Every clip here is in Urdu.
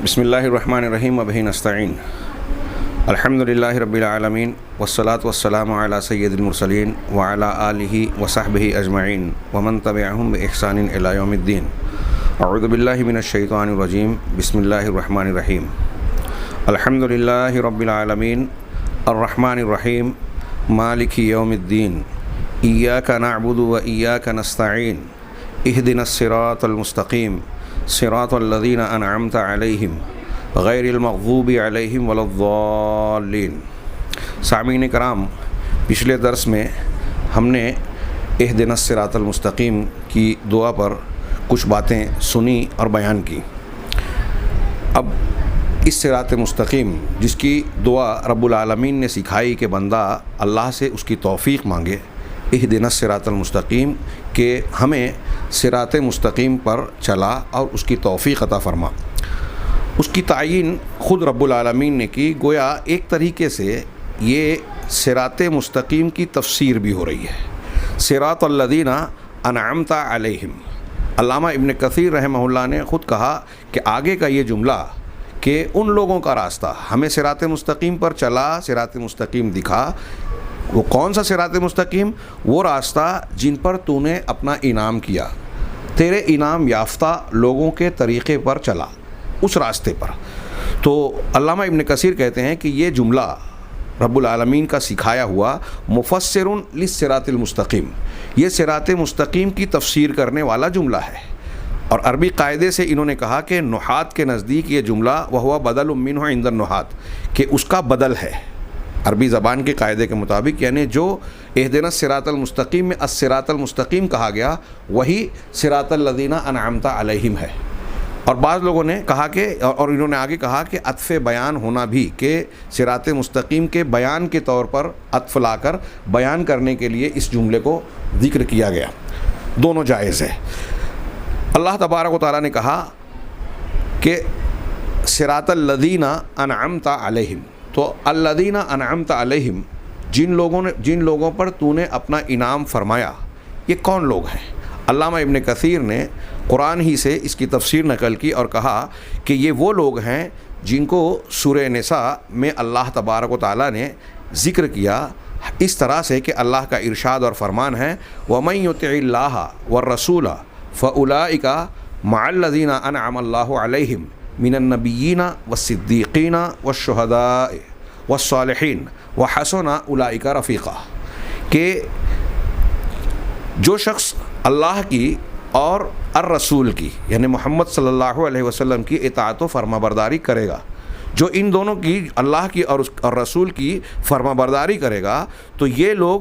بسم اللہ الرحمن الرحیم وبہ نستعین الحمد للہ رب العالمین والصلاة والسلام علی سید المرسلین وعلی آلہ وصحبہ اجمعین ومن تبعہم بإحسان الی یوم الدین. اعوذ باللہ من الشیطان الرجیم. بسم اللہ الرحمن الرحیم. الحمد للہ رب العالمین الرحمن الرحیم مالک یوم الدین. ایاک نعبد و ایاک نستعین. اہدنا الصراط المستقیم صراط الذین انعمت علیہم غیر المغضوب علیہم ولا الضالین. سامعین کرام، پچھلے درس میں ہم نے اہدنا الصراط المستقیم کی دعا پر کچھ باتیں سنی اور بیان کی. اب اس صراط مستقیم جس کی دعا رب العالمین نے سکھائی کہ بندہ اللہ سے اس کی توفیق مانگے، اہدنا الصراط المستقیم، کہ ہمیں صراط مستقیم پر چلا اور اس کی توفیق عطا فرما. اس کی تعین خود رب العالمین نے کی. گویا ایک طریقے سے یہ صراط مستقیم کی تفسیر بھی ہو رہی ہے. صراط الذین انعمت علیہم. علامہ ابن کثیر رحمہ اللہ نے خود کہا کہ آگے کا یہ جملہ کہ ان لوگوں کا راستہ ہمیں صراط مستقیم پر چلا، صراط مستقیم دکھا. وہ کون سا صراط مستقیم؟ وہ راستہ جن پر تو نے اپنا انعام کیا، تیرے انعام یافتہ لوگوں کے طریقے پر چلا، اس راستے پر. تو علامہ ابن کثیر کہتے ہیں کہ یہ جملہ رب العالمین کا سکھایا ہوا مفسر للصراط المستقیم، یہ صراط مستقیم کی تفسیر کرنے والا جملہ ہے. اور عربی قاعدے سے انہوں نے کہا کہ نحات کے نزدیک یہ جملہ وہو بدل منہ عند النحات، کہ اس کا بدل ہے عربی زبان کے قاعدے کے مطابق. یعنی جو اہدنا الصراط المستقیم میں الصراط المستقیم کہا گیا وہی صراط الذین انعمت علیہم ہے. اور بعض لوگوں نے کہا کہ اور انہوں نے آگے کہا کہ عطف بیان ہونا بھی، کہ صراط مستقیم کے بیان کے طور پر عطف لا کر بیان کرنے کے لیے اس جملے کو ذکر کیا گیا. دونوں جائز ہے. اللہ تبارک و تعالیٰ نے کہا کہ صراط الذین انعمت علیہم. تو الذین انعمت علیہم، جن لوگوں پر تو نے اپنا انعام فرمایا، یہ کون لوگ ہیں؟ علامہ ابن کثیر نے قرآن ہی سے اس کی تفسیر نقل کی اور کہا کہ یہ وہ لوگ ہیں جن کو سورہ نساء میں اللہ تبارک و تعالیٰ نے ذکر کیا اس طرح سے کہ اللہ کا ارشاد اور فرمان ہے وَمَن يُطِعِ اللَّهَ وَالرَّسُولَ فَأُولَٰئِكَ مَعَ الَّذِينَ أَنْعَمَ اللَّهُ عَلَيْهِمْ من النبیین والصدیقین والشہداء والصالحین وحسن اولئک رفیقا. کہ جو شخص اللہ کی اور الرسول کی یعنی محمد صلی اللہ علیہ وسلم کی اطاعت و فرما برداری کرے گا، جو ان دونوں کی اللہ کی اور رسول کی فرما برداری کرے گا، تو یہ لوگ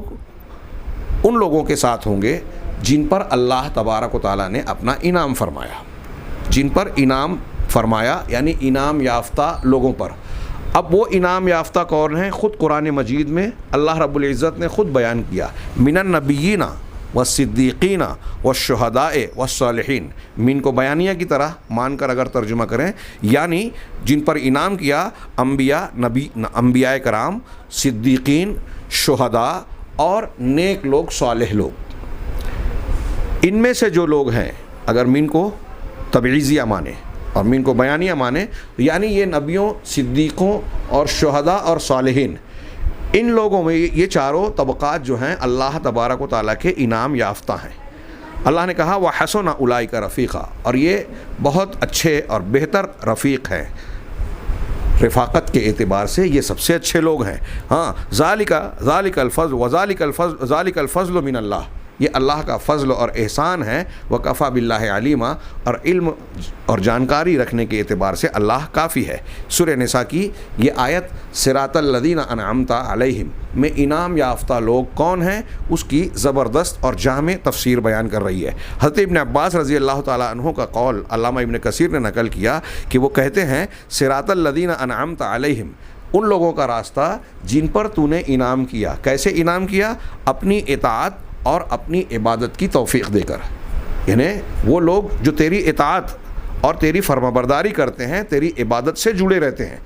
ان لوگوں کے ساتھ ہوں گے جن پر اللہ تبارک و تعالیٰ نے اپنا انعام فرمایا. جن پر انعام فرمایا یعنی انعام یافتہ لوگوں پر. اب وہ انعام یافتہ کون ہیں؟ خود قرآن مجید میں اللہ رب العزت نے خود بیان کیا، من النبیین والصدیقین والشہداء والصالحین. من کو بیانیہ کی طرح مان کر اگر ترجمہ کریں، یعنی جن پر انعام کیا انبیاء کرام، صدیقین، شہداء اور نیک لوگ، صالح لوگ. ان میں سے جو لوگ ہیں، اگر من کو تبعیضیہ مانے اور من کو بیانیہ مانے، یعنی یہ نبیوں، صدیقوں اور شہداء اور صالحین، ان لوگوں میں یہ چاروں طبقات جو ہیں اللہ تبارک و تعالیٰ کے انعام یافتہ ہیں. اللہ نے کہا وَحَسُنَ أُولَئِكَ رَفِيقًا، اور یہ بہت اچھے اور بہتر رفیق ہیں. رفاقت کے اعتبار سے یہ سب سے اچھے لوگ ہیں. ہاں، ذَلِكَ الْفَضْلُ مِنَ اللَّهِ، یہ اللہ کا فضل اور احسان ہے. وَكَفَى بِاللَّهِ عَلِيمًا، اور علم اور جانکاری رکھنے کے اعتبار سے اللہ کافی ہے. سورہ نساء کی یہ آیت صراط الذین انعمت علیہم میں انعام یافتہ لوگ کون ہیں اس کی زبردست اور جامع تفسیر بیان کر رہی ہے. حضرت ابن عباس رضی اللہ تعالیٰ عنہ کا قول علامہ ابن کثیر نے نقل کیا کہ وہ کہتے ہیں صراط الذین انعمت علیہم، ان لوگوں کا راستہ جن پر تو نے انعام کیا. کیسے انعام کیا؟ اپنی اطاعت اور اپنی عبادت کی توفیق دے کر. یعنی وہ لوگ جو تیری اطاعت اور تیری فرما برداری کرتے ہیں، تیری عبادت سے جڑے رہتے ہیں،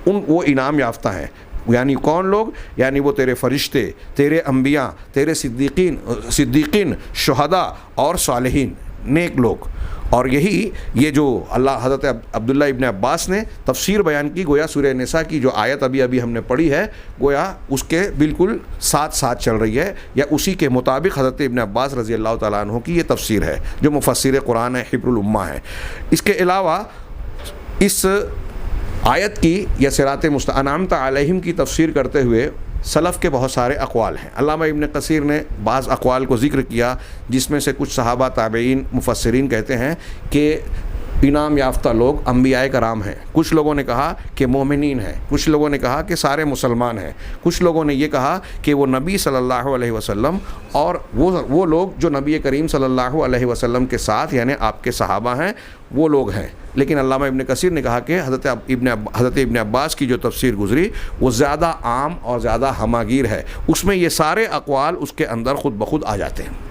وہ انعام یافتہ ہیں. یعنی کون لوگ؟ یعنی وہ تیرے فرشتے، تیرے انبیاء، تیرے صدیقین، شہداء اور صالحین. نیک لوگ. اور یہی یہ جو حضرت عبداللہ ابن عباس نے تفسیر بیان کی، گویا سورہ نساء کی جو آیت ابھی ہم نے پڑھی ہے گویا اس کے بالکل ساتھ چل رہی ہے، یا اسی کے مطابق حضرت ابن عباس رضی اللہ تعالیٰ عنہ کی یہ تفسیر ہے جو مفسر قرآن ہے، حبر الامہ ہے. اس کے علاوہ اس آیت کی یا صراط انعمت علیہم کی تفسیر کرتے ہوئے سلف کے بہت سارے اقوال ہیں. علامہ ابن کثیر نے بعض اقوال کو ذکر کیا، جس میں سے کچھ صحابہ، تابعین، مفسرین کہتے ہیں کہ انعام یافتہ لوگ انبیاء کرام ہیں. کچھ لوگوں نے کہا کہ مومنین ہیں، کچھ لوگوں نے کہا کہ سارے مسلمان ہیں، کچھ لوگوں نے یہ کہا کہ وہ نبی صلی اللہ علیہ وسلم اور وہ لوگ جو نبی کریم صلی اللہ علیہ وسلم کے ساتھ یعنی آپ کے صحابہ ہیں وہ لوگ ہیں. لیکن علامہ ابن کثیر نے کہا کہ حضرت ابن عباس کی جو تفسیر گزری وہ زیادہ عام اور زیادہ ہماگیر ہے، اس میں یہ سارے اقوال اس کے اندر خود بخود آ جاتے ہیں.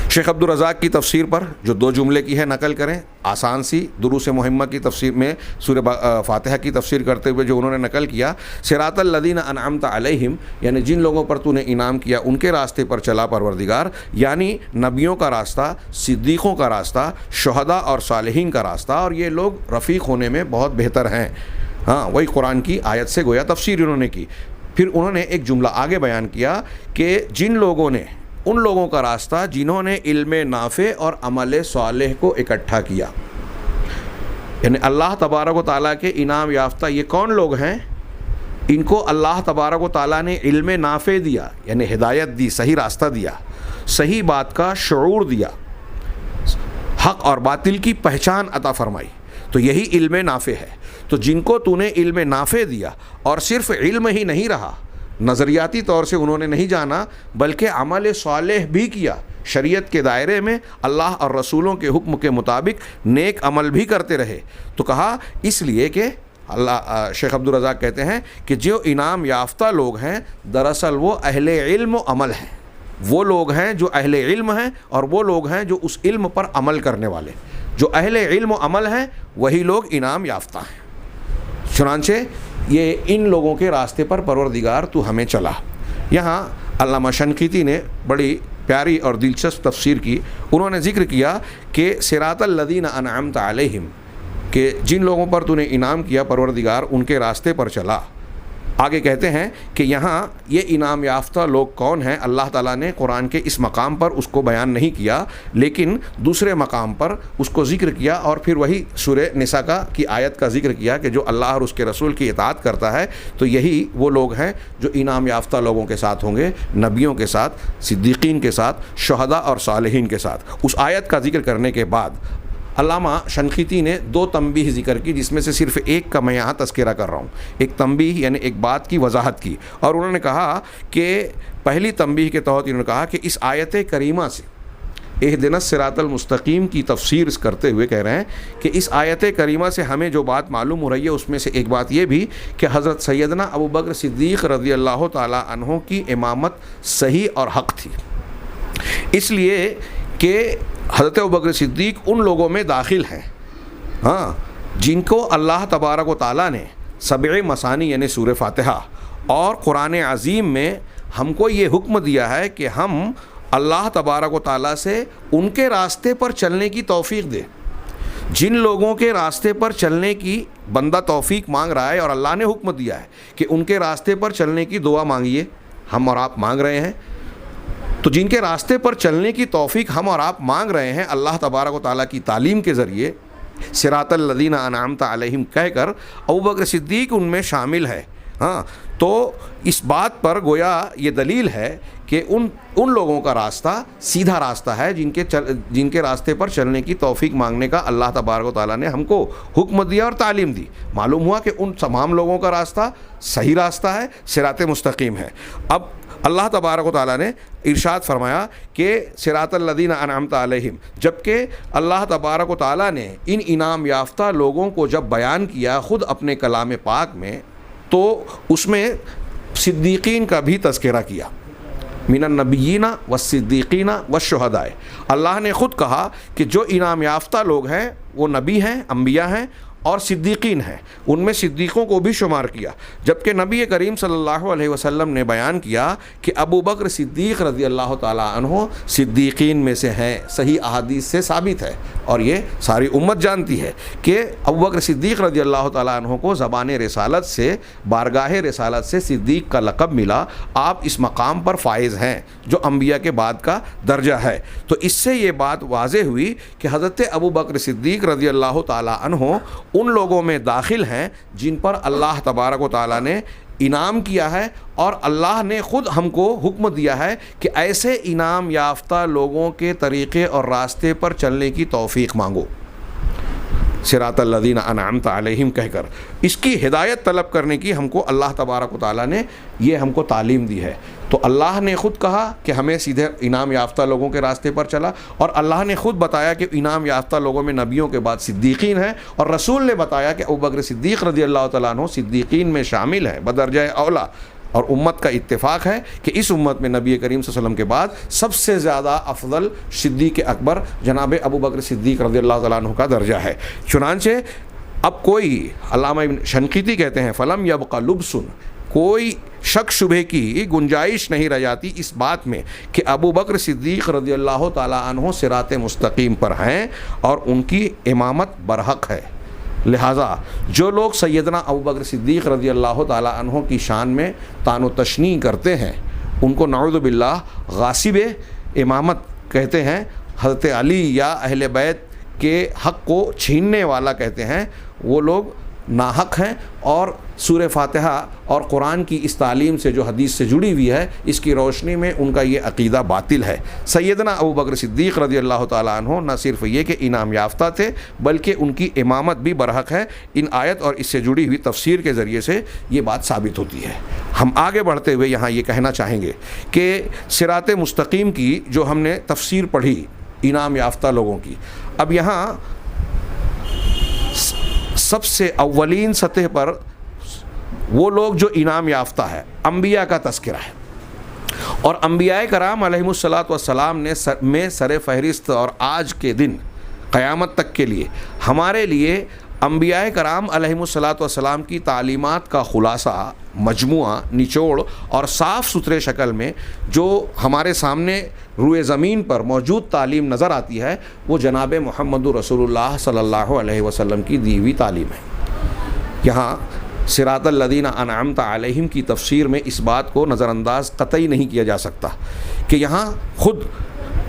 شیخ عبدالرزاق کی تفسیر پر جو 2 جملے کی ہے نقل کریں، آسان سی دروس مہمہ کی تفسیر میں سورہ فاتحہ کی تفسیر کرتے ہوئے جو انہوں نے نقل کیا، صراط الذین انعمت علیہم یعنی جن لوگوں پر تو نے انعام کیا ان کے راستے پر چلا پروردگار، یعنی نبیوں کا راستہ، صدیقوں کا راستہ، شہداء اور صالحین کا راستہ، اور یہ لوگ رفیق ہونے میں بہت بہتر ہیں. ہاں، وہی قرآن کی آیت سے گویا تفسیر انہوں نے کی. پھر انہوں نے ایک جملہ آگے بیان کیا کہ جن لوگوں نے ان لوگوں کا راستہ جنہوں نے علم نافع اور عمل صالح کو اکٹھا کیا، یعنی اللہ تبارک و تعالیٰ کے انعام یافتہ یہ کون لوگ ہیں؟ ان کو اللہ تبارک و تعالیٰ نے علم نافع دیا، یعنی ہدایت دی، صحیح راستہ دیا، صحیح بات کا شعور دیا، حق اور باطل کی پہچان عطا فرمائی، تو یہی علم نافع ہے. تو جن کو تو نے علم نافع دیا اور صرف علم ہی نہیں رہا، نظریاتی طور سے انہوں نے نہیں جانا بلکہ عمل صالح بھی کیا، شریعت کے دائرے میں اللہ اور رسولوں کے حکم کے مطابق نیک عمل بھی کرتے رہے، تو کہا اس لیے کہ شیخ عبدالرزاق کہتے ہیں کہ جو انعام یافتہ لوگ ہیں دراصل وہ اہل علم و عمل ہیں، وہ لوگ ہیں جو اہل علم ہیں اور وہ لوگ ہیں جو اس علم پر عمل کرنے والے. جو اہل علم و عمل ہیں وہی لوگ انعام یافتہ ہیں. چنانچہ یہ ان لوگوں کے راستے پر پروردگار تو ہمیں چلا. یہاں علامہ شنقیطی نے بڑی پیاری اور دلچسپ تفسیر کی. انہوں نے ذکر کیا کہ صراط الذین انعمت علیہم، کہ جن لوگوں پر تو نے انعام کیا پروردگار ان کے راستے پر چلا. آگے کہتے ہیں کہ یہاں یہ انعام یافتہ لوگ کون ہیں اللہ تعالیٰ نے قرآن کے اس مقام پر اس کو بیان نہیں کیا، لیکن دوسرے مقام پر اس کو ذکر کیا، اور پھر وہی سورہ نساء کی آیت کا ذکر کیا کہ جو اللہ اور اس کے رسول کی اطاعت کرتا ہے تو یہی وہ لوگ ہیں جو انعام یافتہ لوگوں کے ساتھ ہوں گے، نبیوں کے ساتھ، صدیقین کے ساتھ، شہداء اور صالحین کے ساتھ. اس آیت کا ذکر کرنے کے بعد علامہ شنقیطی نے 2 تنبیہ ذکر کی، جس میں سے صرف ایک کا میں یہاں تذکرہ کر رہا ہوں. ایک تنبیہ یعنی ایک بات کی وضاحت کی، اور انہوں نے کہا کہ پہلی تنبیہ کے تحت انہوں نے کہا کہ اس آیت کریمہ سے اہدنا الصراط المستقیم کی تفسیر کرتے ہوئے کہہ رہے ہیں کہ اس آیت کریمہ سے ہمیں جو بات معلوم ہو رہی ہے اس میں سے ایک بات یہ بھی کہ حضرت سیدنا ابوبکر صدیق رضی اللہ تعالی عنہ کی امامت صحیح اور حق تھی، اس لیے کہ حضرت ابوبکر صدیق ان لوگوں میں داخل ہیں جن کو اللہ تبارک و تعالیٰ نے 7 مثانی یعنی سورہ فاتحہ اور قرآن عظیم میں ہم کو یہ حکم دیا ہے کہ ہم اللہ تبارک و تعالیٰ سے ان کے راستے پر چلنے کی توفیق دے. جن لوگوں کے راستے پر چلنے کی بندہ توفیق مانگ رہا ہے اور اللہ نے حکم دیا ہے کہ ان کے راستے پر چلنے کی دعا مانگیے، ہم اور آپ مانگ رہے ہیں، تو جن کے راستے پر چلنے کی توفیق ہم اور آپ مانگ رہے ہیں اللہ تبارک و تعالیٰ کی تعلیم کے ذریعے صراط الذین انعمت علیہم کہہ کر ابوبکر صدیق ان میں شامل ہے. تو اس بات پر گویا یہ دلیل ہے کہ ان لوگوں کا راستہ سیدھا راستہ ہے جن کے راستے پر چلنے کی توفیق مانگنے کا اللہ تبارک و تعالیٰ نے ہم کو حکم دیا اور تعلیم دی. معلوم ہوا کہ ان تمام لوگوں کا راستہ صحیح راستہ ہے، صراط مستقیم ہے. اب اللہ تبارک و تعالیٰ نے ارشاد فرمایا کہ صراط الذین انعمت علیہم، جبکہ اللہ تبارک و تعالیٰ نے ان انعام یافتہ لوگوں کو جب بیان کیا خود اپنے کلام پاک میں تو اس میں صدیقین کا بھی تذکرہ کیا، من النبیین والصدیقین والشہداء. اللہ نے خود کہا کہ جو انعام یافتہ لوگ ہیں وہ نبی ہیں، انبیاء ہیں، اور صدیقین ہیں، ان میں صدیقوں کو بھی شمار کیا، جبکہ نبی کریم صلی اللہ علیہ وسلم نے بیان کیا کہ ابو بکر صدیق رضی اللہ تعالیٰ عنہ صدیقین میں سے ہیں۔ صحیح احادیث سے ثابت ہے اور یہ ساری امت جانتی ہے کہ ابو بکر صدیق رضی اللہ تعالیٰ عنہ کو زبان رسالت سے، بارگاہ رسالت سے صدیق کا لقب ملا۔ آپ اس مقام پر فائز ہیں جو انبیاء کے بعد کا درجہ ہے۔ تو اس سے یہ بات واضح ہوئی کہ حضرت ابو بکر صدیق رضی اللہ تعالیٰ عنہ ان لوگوں میں داخل ہیں جن پر اللہ تبارک و تعالیٰ نے انعام کیا ہے، اور اللہ نے خود ہم کو حکم دیا ہے کہ ایسے انعام یافتہ لوگوں کے طریقے اور راستے پر چلنے کی توفیق مانگو، صراط الذین انعمت علیہم کہہ کر اس کی ہدایت طلب کرنے کی ہم کو اللہ تبارک و تعالیٰ نے یہ ہم کو تعلیم دی ہے۔ تو اللہ نے خود کہا کہ ہمیں سیدھے انعام یافتہ لوگوں کے راستے پر چلا، اور اللہ نے خود بتایا کہ انعام یافتہ لوگوں میں نبیوں کے بعد صدیقین ہیں، اور رسول نے بتایا کہ ابوبکر صدیق رضی اللہ تعالیٰ عنہ صدیقین میں شامل ہیں بدرجہ اولا۔ اور امت کا اتفاق ہے کہ اس امت میں نبی کریم صلی اللہ علیہ وسلم کے بعد سب سے زیادہ افضل صدیق اکبر جناب ابو بکر صدیق رضی اللہ تعالیٰ عنہ کا درجہ ہے۔ چنانچہ اب کوئی، علامہ ابن شنقیطی کہتے ہیں فلم یبق لبس، کوئی شک شبہ کی گنجائش نہیں رہ جاتی اس بات میں کہ ابو بکر صدیق رضی اللہ تعالیٰ عنہ صراط مستقیم پر ہیں اور ان کی امامت برحق ہے۔ لہٰذا جو لوگ سیدنا ابو بکر صدیق رضی اللہ تعالیٰ عنہ کی شان میں طعن و تشنیع کرتے ہیں، ان کو نعوذ باللہ غاصب امامت کہتے ہیں، حضرت علی یا اہل بیت کے حق کو چھیننے والا کہتے ہیں، وہ لوگ ناحق ہیں، اور سورہ فاتحہ اور قرآن کی اس تعلیم سے جو حدیث سے جڑی ہوئی ہے اس کی روشنی میں ان کا یہ عقیدہ باطل ہے۔ سیدنا ابو بکر صدیق رضی اللہ تعالیٰ عنہ نہ صرف یہ کہ انعام یافتہ تھے بلکہ ان کی امامت بھی برحق ہے۔ ان آیت اور اس سے جڑی ہوئی تفسیر کے ذریعے سے یہ بات ثابت ہوتی ہے۔ ہم آگے بڑھتے ہوئے یہاں یہ کہنا چاہیں گے کہ صراط مستقیم کی جو ہم نے تفسیر پڑھی انعام یافتہ لوگوں کی، اب یہاں سب سے اولین سطح پر وہ لوگ جو انعام یافتہ ہے انبیاء کا تذکرہ ہے، اور انبیاء کرام علیہم الصلاۃ والسلام نے میں سر فہرست، اور آج کے دن قیامت تک کے لیے ہمارے لیے انبیاء کرام علیہم الصلاۃ والسلام کی تعلیمات کا خلاصہ، مجموعہ، نچوڑ اور صاف ستھرے شکل میں جو ہمارے سامنے روئے زمین پر موجود تعلیم نظر آتی ہے وہ جناب محمد رسول اللہ صلی اللہ علیہ وسلم کی دی ہوئی تعلیم ہے۔ یہاں صراط الذین انعمت علیہم کی تفسیر میں اس بات کو نظر انداز قطعی نہیں کیا جا سکتا کہ یہاں خود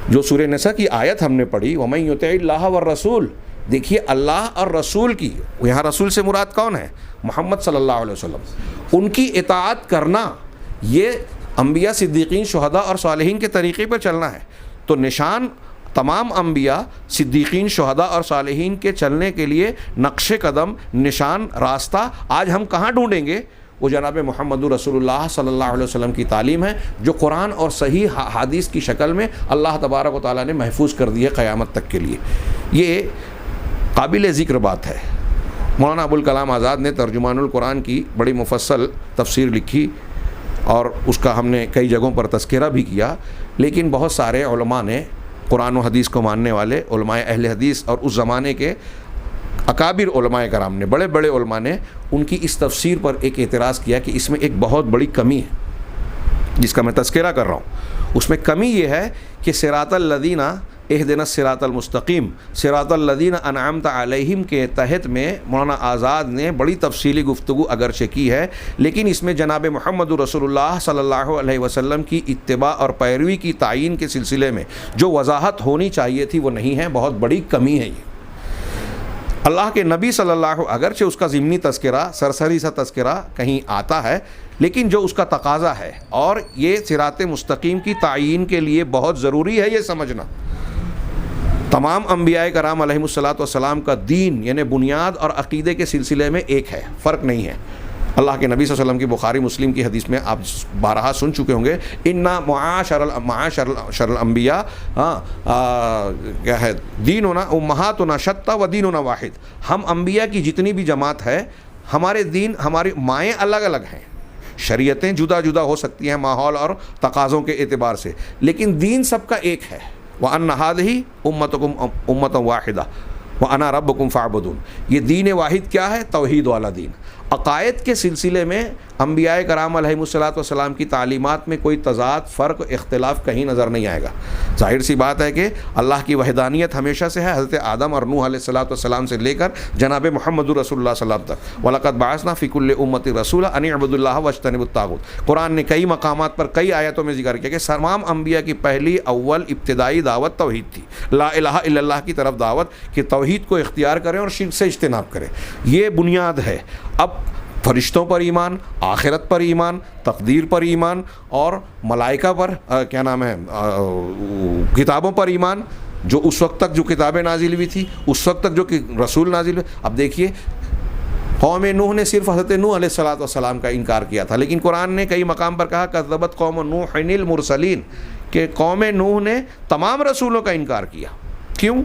جو سورہ نساء کی آیت ہم نے پڑھی وَمَن یُطِعِ اللَّهَ وَالرَّسُولَ، دیکھیے اللہ اور رسول کی، یہاں رسول سے مراد کون ہے؟ محمد صلی اللہ علیہ وسلم، ان کی اطاعت کرنا، یہ انبیاء، صدیقین، شہداء اور صالحین کے طریقے پر چلنا ہے۔ تو نشان تمام انبیاء، صدیقین، شہداء اور صالحین کے چلنے کے لیے نقش قدم، نشان، راستہ آج ہم کہاں ڈھونڈیں گے؟ وہ جناب محمد رسول اللہ صلی اللہ علیہ وسلم کی تعلیم ہے جو قرآن اور صحیح حدیث کی شکل میں اللہ تبارک و تعالیٰ نے محفوظ کر دی ہے قیامت تک کے لیے۔ یہ قابل ذکر بات ہے۔ مولانا ابوالکلام آزاد نے ترجمان القرآن کی بڑی مفصل تفسیر لکھی اور اس کا ہم نے کئی جگہوں پر تذکرہ بھی کیا، لیکن بہت سارے علماء نے، قرآن و حدیث کو ماننے والے علماء اہل حدیث اور اس زمانے کے اکابر علماء کرام نے، بڑے بڑے علماء نے ان کی اس تفسیر پر ایک اعتراض کیا کہ اس میں ایک بہت بڑی کمی ہے جس کا میں تذکرہ کر رہا ہوں۔ اس میں کمی یہ ہے کہ صراط الذین اہدنا الصراط المستقیم، صراط الذین انعمت علیہم کے تحت میں مولانا آزاد نے بڑی تفصیلی گفتگو اگرچہ کی ہے، لیکن اس میں جناب محمد رسول اللہ صلی اللہ علیہ وسلم کی اتباع اور پیروی کی تعین کے سلسلے میں جو وضاحت ہونی چاہیے تھی وہ نہیں ہے، بہت بڑی کمی ہے یہ۔ اللہ کے نبی صلی اللہ، اگرچہ اس کا ضمنی تذکرہ، سرسری سا تذکرہ کہیں آتا ہے، لیکن جو اس کا تقاضا ہے اور یہ صراط مستقیم کی تعین کے لیے بہت ضروری ہے یہ سمجھنا، تمام انبیاء کرام علیہم الصلاۃ والسلام کا دین یعنی بنیاد اور عقیدے کے سلسلے میں ایک ہے، فرق نہیں ہے۔ اللہ کے نبی صلی اللہ علیہ وسلم کی بخاری مسلم کی حدیث میں آپ بارہا سن چکے ہوں گے، اِنَّا مَعَاشَرَ الْأَنْبِيَاء کیا ہے، دیننا امہاتنا شتیٰ و دیننا واحد، ہم انبیاء کی جتنی بھی جماعت ہے، ہمارے دین، ہماری مائیں الگ الگ ہیں، شریعتیں جدا جدا ہو سکتی ہیں ماحول اور تقاضوں کے اعتبار سے، لیکن دین سب کا ایک ہے۔ وَأَنَّ هَٰذِهِ أُمَّتُكُمْ أُمَّةً وَاحِدَةً، وَأَنَا رَبُّكُمْ فَاعْبُدُونِ۔ یہ دین واحد کیا ہے؟ توحید والا دین۔ عقائد کے سلسلے میں انبیاء کرام علیہم الصلاۃ والسلام کی تعلیمات میں کوئی تضاد، فرق، اختلاف کہیں نظر نہیں آئے گا۔ ظاہر سی بات ہے کہ اللہ کی وحدانیت ہمیشہ سے ہے، حضرت آدم اور نوح علیہ الصلاۃ والسلام سے لے کر جناب محمد رسول اللہ صلی اللہ علیہ وسلم تک۔ وَلَقَدْ بَعَثْنَا فِي كُلِّ أُمَّةٍ رَسُولًا أَنِ اعْبُدُوا اللَّهَ وَاجْتَنِبُوا الطَّاغُوتَ۔ قرآن نے کئی مقامات پر، کئی آیتوں میں ذکر کیا کہ تمام انبیاء کی پہلی اول ابتدائی دعوت توحید تھی، لا الہ الا اللہ کی طرف دعوت، کہ توحید کو اختیار کریں اور شرک سے اجتناب کریں۔ یہ بنیاد ہے۔ اب فرشتوں پر ایمان، آخرت پر ایمان، تقدیر پر ایمان، اور ملائکہ پر کتابوں پر ایمان، جو اس وقت تک جو کتابیں نازل ہوئی تھی، اس وقت تک جو رسول نازل ہوئے۔ اب دیکھیے قوم نوح نے صرف حضرت نوح علیہ الصلاۃ والسلام کا انکار کیا تھا، لیکن قرآن نے کئی مقام پر کہا کذبت قوم نوح المرسلین، کہ قوم نوح نے تمام رسولوں کا انکار کیا۔ کیوں؟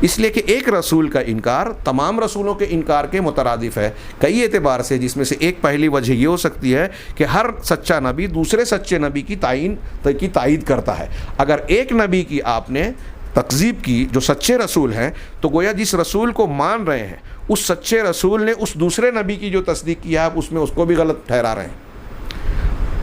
اس لیے کہ ایک رسول کا انکار تمام رسولوں کے انکار کے مترادف ہے کئی اعتبار سے، جس میں سے ایک پہلی وجہ یہ ہو سکتی ہے کہ ہر سچا نبی دوسرے سچے نبی کی تائید کرتا ہے۔ اگر ایک نبی کی آپ نے تکذیب کی جو سچے رسول ہیں، تو گویا جس رسول کو مان رہے ہیں اس سچے رسول نے اس دوسرے نبی کی جو تصدیق کی ہے، آپ اس میں اس کو بھی غلط ٹھہرا رہے ہیں۔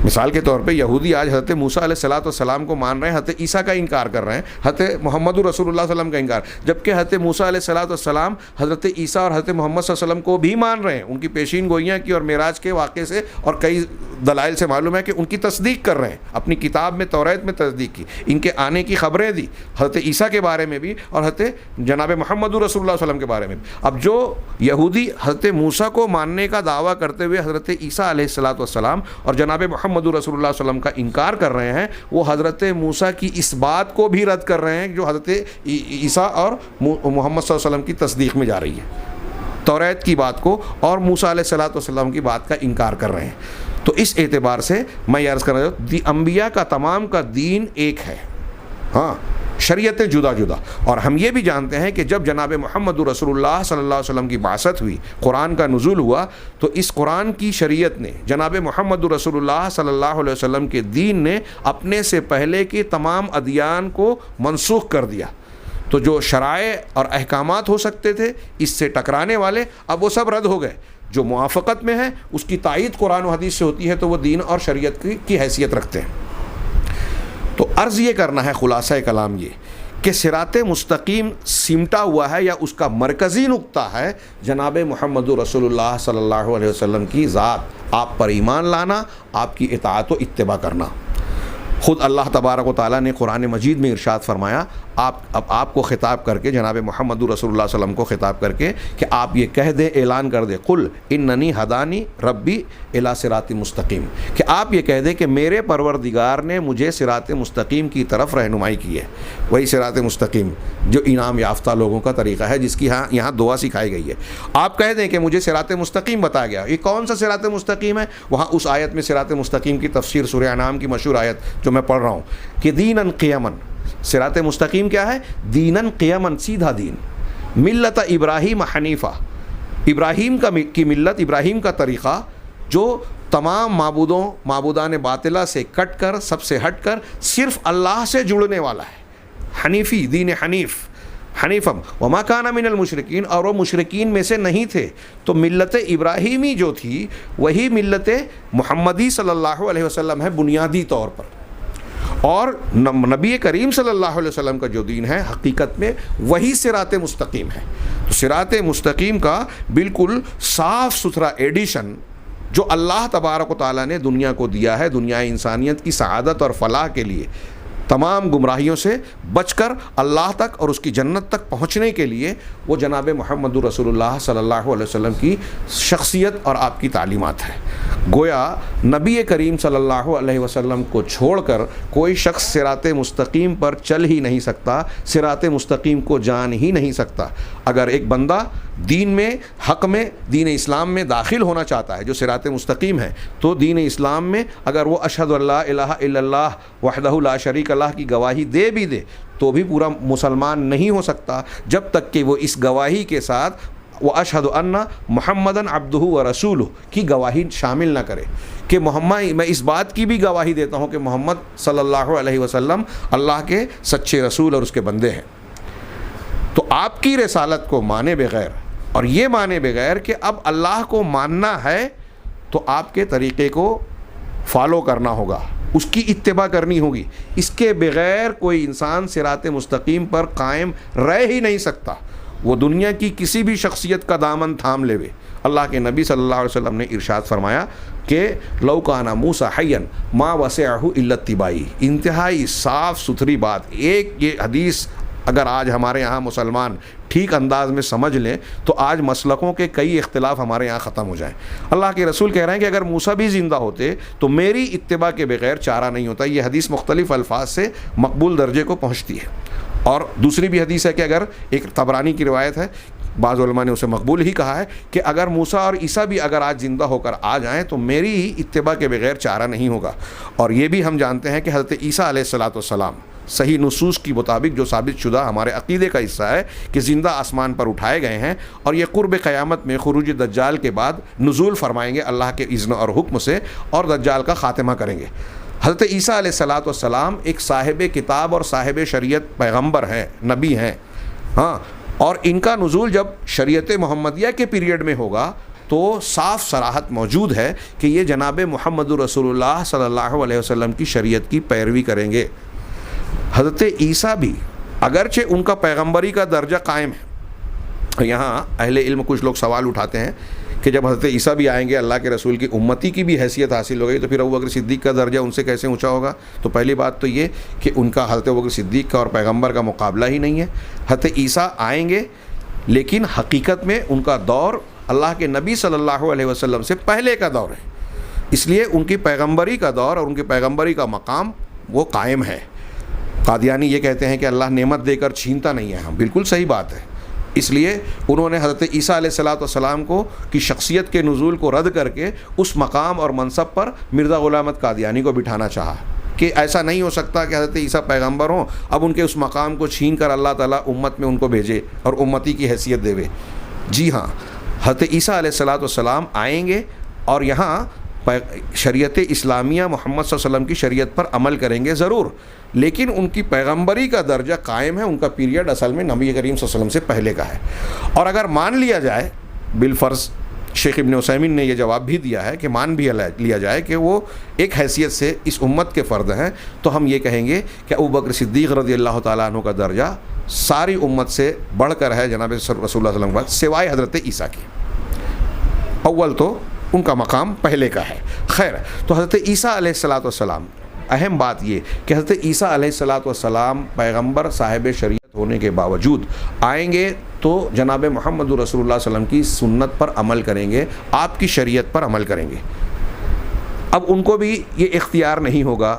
مثال کے طور پہ یہودی آج حضرت موسیٰ علیہ الصلاۃ والسلام کو مان رہے ہیں، حضرت عیسیٰ کا انکار کر رہے ہیں، حضرت محمد رسول اللہ صلی اللہ علیہ وسلم کا انکار، جبکہ حضرت موسیٰ علیہ الصلاۃ والسلام حضرت عیسیٰ اور حضرت محمد صلی اللہ علیہ وسلم کو بھی مان رہے ہیں۔ ان کی پیشین گوئیاں کی اور معراج کے واقعے سے اور کئی دلائل سے معلوم ہے کہ ان کی تصدیق کر رہے ہیں، اپنی کتاب میں توریت میں تصدیق کی، ان کے آنے کی خبریں دی، حضرت عیسیٰ کے بارے میں بھی اور حضرت جناب محمد رسول اللہ صلی اللہ علیہ وسلم کے بارے میں بھی۔ اب جو یہودی حضرت موسیٰ کو ماننے کا دعویٰ کرتے ہوئے حضرت عیسیٰ علیہ الصلاۃ والسلام اور جناب محمد رسول اللہ صلی اللہ علیہ وسلم کا انکار کر رہے ہیں، وہ حضرت موسیٰ کی اس بات کو بھی رد کر رہے ہیں جو حضرت عیسیٰ اور محمد صلی اللہ علیہ وسلم کی تصدیق میں جا رہی ہے، توریت کی بات کو اور موسیٰ علیہ الصلاۃ والسلام کی بات کا انکار کر رہے ہیں۔ تو اس اعتبار سے میں یہ عرض کر رہا ہوں انبیاء کا تمام کا دین ایک ہے، ہاں شریعتیں جدا جدا۔ اور ہم یہ بھی جانتے ہیں کہ جب جناب محمد رسول اللہ صلی اللہ علیہ وسلم کی بعثت ہوئی، قرآن کا نزول ہوا، تو اس قرآن کی شریعت نے، جناب محمد رسول اللہ صلی اللہ علیہ وسلم کے دین نے اپنے سے پہلے کے تمام ادیان کو منسوخ کر دیا۔ تو جو شرائع اور احکامات ہو سکتے تھے اس سے ٹکرانے والے، اب وہ سب رد ہو گئے۔ جو موافقت میں ہے اس کی تائید قرآن و حدیث سے ہوتی ہے، تو وہ دین اور شریعت کی حیثیت رکھتے ہیں۔ تو عرض یہ کرنا ہے، خلاصہ کلام یہ کہ صراط مستقیم سمٹا ہوا ہے یا اس کا مرکزی نقطہ ہے جناب محمد رسول اللہ صلی اللہ علیہ وسلم کی ذات، آپ پر ایمان لانا، آپ کی اطاعت و اتباع کرنا۔ خود اللہ تبارک و تعالیٰ نے قرآن مجید میں ارشاد فرمایا، آپ کو خطاب کر کے، جناب محمد رسول اللہ صلی اللہ علیہ وسلم کو خطاب کر کے، کہ آپ یہ کہہ دیں، اعلان کر دیں، قل اننی ہدانی ربی الی صراط مستقیم، کہ آپ یہ کہہ دیں کہ میرے پروردگار نے مجھے صراط مستقیم کی طرف رہنمائی کی ہے۔ وہی صراط مستقیم جو انعام یافتہ لوگوں کا طریقہ ہے، جس کی یہاں دعا سکھائی گئی ہے۔ آپ کہہ دیں کہ مجھے صراط مستقیم بتایا گیا۔ یہ کون سا صراط مستقیم ہے؟ وہاں اس آیت میں صراط مستقیم کی تفسیر سورہ انعام کی مشہور آیت جو میں پڑھ رہا ہوں کہ دیناً قیماً، صراط مستقیم کیا ہے؟ دیناً قیماً، سیدھا دین، ملت ابراہیم حنیفہ، ابراہیم کی ملت، ابراہیم کا طریقہ جو تمام معبودان باطلہ سے کٹ کر، سب سے ہٹ کر صرف اللہ سے جڑنے والا ہے، حنیفی، دین حنیف، حنیفم وما کان من المشرکین، اور وہ مشرکین میں سے نہیں تھے۔ تو ملت ابراہیمی جو تھی وہی ملت محمدی صلی اللہ علیہ وسلم ہے بنیادی طور پر، اور نبی کریم صلی اللہ علیہ وسلم کا جو دین ہے حقیقت میں وہی صراط مستقیم ہے۔ تو صراط مستقیم کا بالکل صاف ستھرا ایڈیشن جو اللہ تبارک و تعالیٰ نے دنیا کو دیا ہے، دنیا انسانیت کی سعادت اور فلاح کے لیے، تمام گمراہیوں سے بچ کر اللہ تک اور اس کی جنت تک پہنچنے کے لیے، وہ جناب محمد رسول اللہ صلی اللہ علیہ وسلم کی شخصیت اور آپ کی تعلیمات ہے۔ گویا نبی کریم صلی اللہ علیہ وسلم کو چھوڑ کر کوئی شخص صراط مستقیم پر چل ہی نہیں سکتا، صراط مستقیم کو جان ہی نہیں سکتا۔ اگر ایک بندہ دین میں، حق میں، دین اسلام میں داخل ہونا چاہتا ہے جو صراط مستقیم ہے، تو دین اسلام میں اگر وہ اشہد ان لا الہ الا اللہ وحدہ لا شریک اللہ کی گواہی دے بھی دے تو بھی پورا مسلمان نہیں ہو سکتا جب تک کہ وہ اس گواہی کے ساتھ وَأَشْهَدُ أَنَّ مُحَمَّدًا عَبْدُهُ وَرَسُولُهُ کی گواہی شامل نہ کرے کہ محمد، میں اس بات کی بھی گواہی دیتا ہوں کہ محمد صلی اللہ علیہ وسلم اللہ کے سچے رسول اور اس کے بندے ہیں۔ تو آپ کی رسالت کو مانے بغیر اور یہ مانے بغیر کہ اب اللہ کو ماننا ہے تو آپ کے طریقے کو فالو کرنا ہوگا، اس کی اتباع کرنی ہوگی، اس کے بغیر کوئی انسان صراط مستقیم پر قائم رہ ہی نہیں سکتا، وہ دنیا کی کسی بھی شخصیت کا دامن تھام لے۔ اللہ کے نبی صلی اللہ علیہ وسلم نے ارشاد فرمایا کہ لو کان موسیٰ حیا ما وسعہ الا اتباعی، انتہائی صاف ستھری بات۔ ایک یہ حدیث اگر آج ہمارے یہاں مسلمان ٹھیک انداز میں سمجھ لیں تو آج مسلکوں کے کئی اختلاف ہمارے یہاں ختم ہو جائیں۔ اللہ کے رسول کہہ رہے ہیں کہ اگر موسیٰ بھی زندہ ہوتے تو میری اتباع کے بغیر چارہ نہیں ہوتا۔ یہ حدیث مختلف الفاظ سے مقبول درجے کو پہنچتی ہے۔ اور دوسری بھی حدیث ہے کہ اگر ایک طبرانی کی روایت ہے، بعض علماء نے اسے مقبول ہی کہا ہے کہ اگر موسیٰ اور عیسیٰ بھی اگر آج زندہ ہو کر آ جائیں تو میری ہی اتباع کے بغیر چارہ نہیں ہوگا۔ اور یہ بھی ہم جانتے ہیں کہ حضرت عیسیٰ علیہ السلام صحیح نصوص کی مطابق جو ثابت شدہ ہمارے عقیدے کا حصہ ہے کہ زندہ آسمان پر اٹھائے گئے ہیں، اور یہ قرب قیامت میں خروج دجال کے بعد نزول فرمائیں گے اللہ کے اذن اور حکم سے، اور دجال کا خاتمہ کریں گے۔ حضرت عیسیٰ علیہ السلام ایک صاحب کتاب اور صاحب شریعت پیغمبر ہیں، نبی ہیں، ہاں، اور ان کا نزول جب شریعت محمدیہ کے پیریڈ میں ہوگا تو صاف صراحت موجود ہے کہ یہ جناب محمد رسول اللہ صلی اللہ علیہ وسلم کی شریعت کی پیروی کریں گے۔ حضرت عیسیٰ بھی اگرچہ ان کا پیغمبری کا درجہ قائم ہے، یہاں اہل علم کچھ لوگ سوال اٹھاتے ہیں کہ جب حضرت عیسیٰ بھی آئیں گے، اللہ کے رسول کی امتی کی بھی حیثیت حاصل ہو گئی، تو پھر ابوبکر صدیق کا درجہ ان سے کیسے اونچا ہوگا؟ تو پہلی بات تو یہ کہ ان کا حضرت ابوبکر صدیق کا اور پیغمبر کا مقابلہ ہی نہیں ہے۔ حضرت عیسیٰ آئیں گے لیکن حقیقت میں ان کا دور اللہ کے نبی صلی اللہ علیہ وسلم سے پہلے کا دور ہے، اس لیے ان کی پیغمبری کا دور اور ان کی پیغمبری کا مقام وہ قائم ہے۔ قادیانی یہ کہتے ہیں کہ اللہ نعمت دے کر چھینتا نہیں ہے، ہم بالکل صحیح بات ہے، اس لیے انہوں نے حضرت عیسیٰ علیہ السلام کو کی شخصیت کے نزول کو رد کر کے اس مقام اور منصب پر مرزا غلام احمد قادیانی کو بٹھانا چاہا کہ ایسا نہیں ہو سکتا کہ حضرت عیسیٰ پیغمبر ہوں، اب ان کے اس مقام کو چھین کر اللہ تعالیٰ امت میں ان کو بھیجے اور امتی کی حیثیت دے۔ جی ہاں، حضرت عیسیٰ علیہ السلام آئیں گے اور یہاں شریعت اسلامیہ محمد صلی اللہ علیہ وسلم کی شریعت پر عمل کریں گے ضرور، لیکن ان کی پیغمبری کا درجہ قائم ہے، ان کا پیریڈ اصل میں نبی کریم صلی اللہ علیہ وسلم سے پہلے کا ہے۔ اور اگر مان لیا جائے بالفرض، شیخ ابن عثیمین نے یہ جواب بھی دیا ہے کہ مان بھی لیا جائے کہ وہ ایک حیثیت سے اس امت کے فرد ہیں، تو ہم یہ کہیں گے کہ ابوبکر صدیق رضی اللہ تعالیٰ عنہ کا درجہ ساری امت سے بڑھ کر ہے جناب رسول اللہ صلی اللہ علیہ وسلم، سوائے حضرت عیسیٰ کی۔ اول تو ان کا مقام پہلے کا ہے۔ خیر، تو حضرت عیسیٰ علیہ السلام، اہم بات یہ کہ حضرت عیسیٰ علیہ السلام پیغمبر صاحب شریعت ہونے کے باوجود آئیں گے تو جناب محمد رسول اللہ صلی اللہ علیہ وسلم کی سنت پر عمل کریں گے، آپ کی شریعت پر عمل کریں گے۔ اب ان کو بھی یہ اختیار نہیں ہوگا،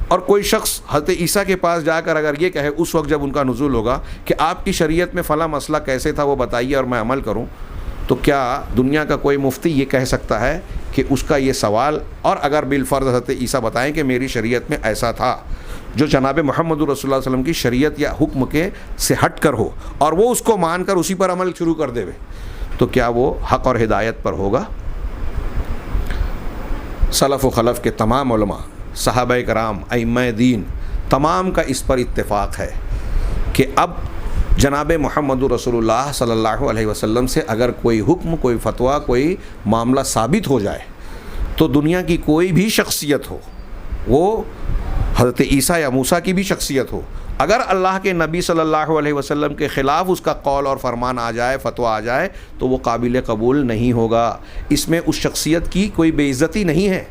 اور کوئی شخص حضرت عیسیٰ کے پاس جا کر اگر یہ کہے اس وقت جب ان کا نزول ہوگا کہ آپ کی شریعت میں فلاں مسئلہ کیسے تھا وہ بتائیے اور میں عمل کروں، تو کیا دنیا کا کوئی مفتی یہ کہہ سکتا ہے کہ اس کا یہ سوال، اور اگر بالفرض حضرت عیسیٰ بتائیں کہ میری شریعت میں ایسا تھا جو جناب محمد رسول اللہ صلی اللہ علیہ وسلم کی شریعت یا حکم کے سے ہٹ کر ہو، اور وہ اس کو مان کر اسی پر عمل شروع کر دے، تو کیا وہ حق اور ہدایت پر ہوگا؟ سلف و خلف کے تمام علماء، صحابہ کرام، ائمہ دین، تمام کا اس پر اتفاق ہے کہ اب جناب محمد رسول اللہ صلی اللہ علیہ وسلم سے اگر کوئی حکم، کوئی فتویٰ، کوئی معاملہ ثابت ہو جائے تو دنیا کی کوئی بھی شخصیت ہو، وہ حضرت عیسیٰ یا موسیٰ کی بھی شخصیت ہو، اگر اللہ کے نبی صلی اللہ علیہ وسلم کے خلاف اس کا قول اور فرمان آ جائے، فتویٰ آ جائے، تو وہ قابل قبول نہیں ہوگا۔ اس میں اس شخصیت کی کوئی بے عزتی نہیں ہے،